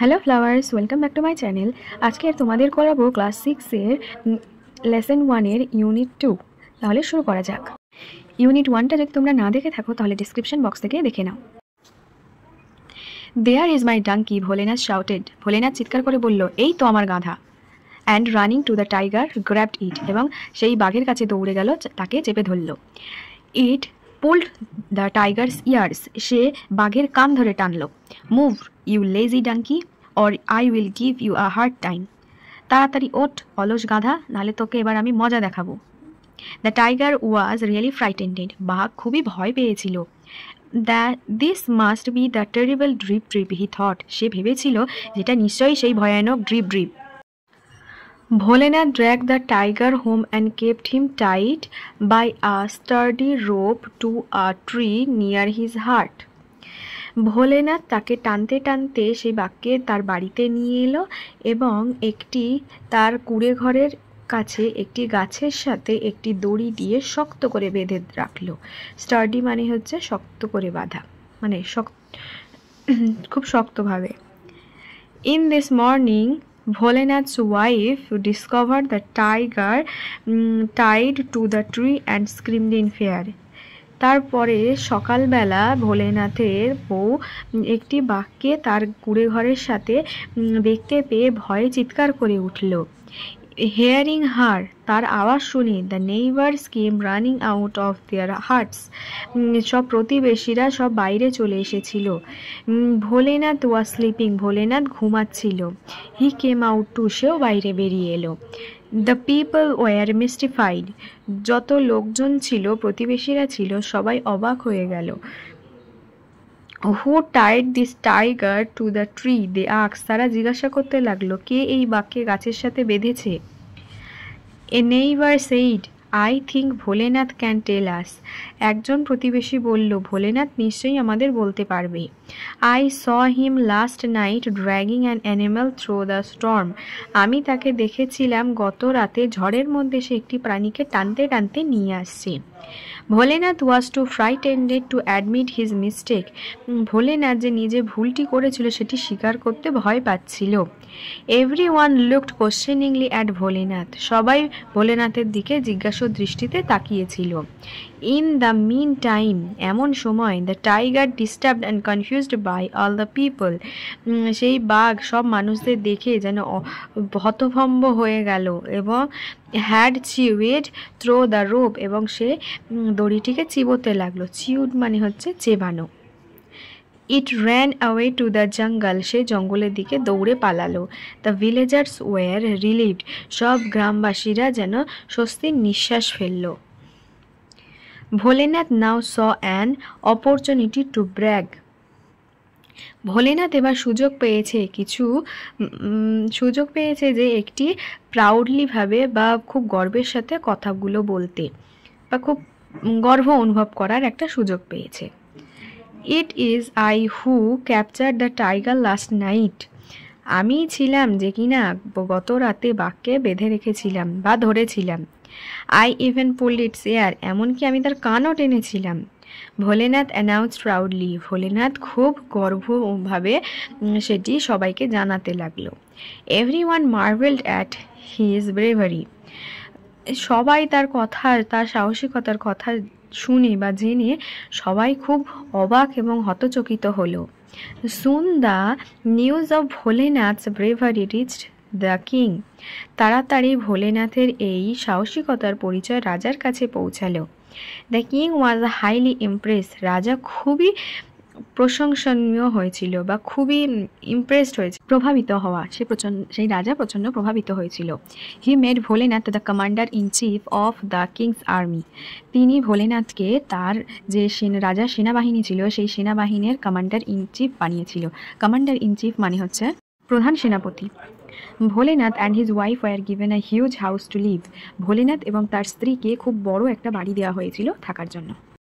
Hello flowers, welcome back to my channel. আজকে তোমাদের করাবো ক্লাস 6-এর লেসন 1-এর ইউনিট 2। তাহলে শুরু করা যাক। ইউনিট 1টা যদি তোমরা না দেখে থাকো তাহলে ডিসক্রিপশন বক্স থেকে দেখে নাও। There is my donkey, Bholenath shouted. Bholenath চিৎকার করে বলল, এই তো আমার গাধা। And running to the tiger grabbed it, এবং সেই বাঘের কাছে দৌড়ে গেল, তাকে চেপে ধরল। It pulled the tiger's ears, সে বাঘের কান ধরে টানল। Move you lazy donkey or I will give you a hard time, তাড়াতাড়ি ওঠ অলস গাধা, নাহলে তোকে এবার আমি মজা দেখাবো। The tiger was really frightened, বাঘ খুবই ভয় পেয়েছিল। This must be the terrible drip drip he thought, সে ভেবেছিল যেটা নিশ্চয়ই সেই ভয়ানক drip drip. Bholenath dragged the tiger home and kept him tied by a sturdy rope to a tree near his heart. Bholenath তাকে টানতে টানতে সেই বাঘকে তার বাড়িতে নিয়ে এলো এবং একটি তার কুঁড়ে ঘরের কাছে একটি গাছের সাথে একটি দড়ি দিয়ে শক্ত করে বেঁধে রাখলো। স্টার্ডি মানে হচ্ছে শক্ত করে বাঁধা, মানে খুব শক্তভাবে। In this morning, Bholenath's wife discovered the tiger tied to the tree and screamed in fear. তারপরে সকালবেলা ভোলেনাথের বউ একটি বাঘকে তার কুঁড়ে ঘরের সাথে দেখতে পেয়ে ভয়ে চিৎকার করে উঠল। হেয়ারিং হার, তার আওয়াজ শুনে the neighbours came running out of their hearts, সব প্রতিবেশীরা সব বাইরে চলে এসেছিল। ভোলেনাথ ওয়াজ স্লিপিং, ভোলেনাথ ঘুমাচ্ছিল। হি কেম আউট টু, সেও বাইরে বেরিয়ে এলো। দ্য পিপল ওয়ার মিস্টিফাইড, যত লোকজন ছিল প্রতিবেশীরা ছিল সবাই অবাক হয়ে গেল। Who tied this tiger to the tree, they ask, তারা জিজ্ঞাসা করতে লাগলো কে এই বাঘকে গাছের সাথে বেঁধেছে। A neighbour said, I think Bholenath can tell us, একজন প্রতিবেশী বলল ভোলেনাথ নিশ্চয়ই আমাদের বলতে পারবে। I saw him last night dragging an animal through the storm, আমি তাকে দেখেছিলাম গত রাতে ঝড়ের মধ্যে সে একটি প্রাণীকে টানতে টানতে নিয়ে আসছে। Bholenath was too frightened to admit his mistake, Bholenath যে নিজে ভুলটি করেছিল সেটি স্বীকার করতে ভয় পাচ্ছিল। Everyone looked questioningly at Bholenath, সবাই ভোলেনাথের দিকে জিজ্ঞাসা দৃষ্টিতে তাকিয়েছিল। ইন দ্য মিন টাইম, এমন সময় the tiger disturbed and confused by all the people, সেই বাঘ সব মানুষদের দেখে যেন হতভম্ব হয়ে গেল এবং had chewed through the rope, এবং সে দড়িটিকে চিবোতে লাগলো। চিউড মানে হচ্ছে চেবানো। It ran away to the jungle, সে জঙ্গলের দিকে দৌড়ে পালালো। দ্য ভিলেজার্স ওয়ার রিলিভড, সব গ্রামবাসীরা যেন স্বস্তির নিঃশ্বাস ফেলল। Bholenath now saw an opportunity to brag, Bholenath এবার সুযোগ পেয়েছে যে একটি প্রাউডলিভাবে বা খুব গর্বের সাথে কথাগুলো বলতে, বা খুব গর্ব অনুভব করার একটা সুযোগ পেয়েছে। It is I who capture the tiger last night, আমি ছিলাম যে কিনা গত রাতে বাঘকে বেঁধে রেখেছিলাম বা ধরেছিলাম। I even pulled it's air, এমনকি আমি তার কানও টেনেছিলাম। ভোলেনাথ অ্যানাউন্সড প্রাউডলি, ভোলেনাথ খুব গর্বভাবে সেটি সবাইকে জানাতে লাগলো। Every one marvelled at his bravery, সবাই তার সাহসিকতার কথা শুনে বা জেনে সবাই খুব অবাক এবং হতচকিত হলো। Soon the news of Bholenath's bravery reached the king, তাড়াতাড়ি ভোলেনাথের এই সাহসিকতার পরিচয় রাজার কাছে পৌঁছালো। The king was highly impress, রাজা খুবই প্রশংসনীয় হয়েছিল বা খুবই ইমপ্রেসড হয়েছে, প্রভাবিত হওয়া, সেই রাজা প্রচণ্ড প্রভাবিত হয়েছিল। He made Bholenath the commander in chief of the king's army, তিনি ভোলেনাথকে তার যে রাজার সেনাবাহিনী ছিল সেই সেনাবাহিনীর কমান্ডার ইন চিফ বানিয়েছিল। কমান্ডার ইন চিফ মানে হচ্ছে প্রধান সেনাপতি। Bholenath and his wife were given a huge house to live, Bholenath এবং তার স্ত্রীকে খুব বড় একটা বাড়ি দেওয়া হয়েছিল থাকার জন্য।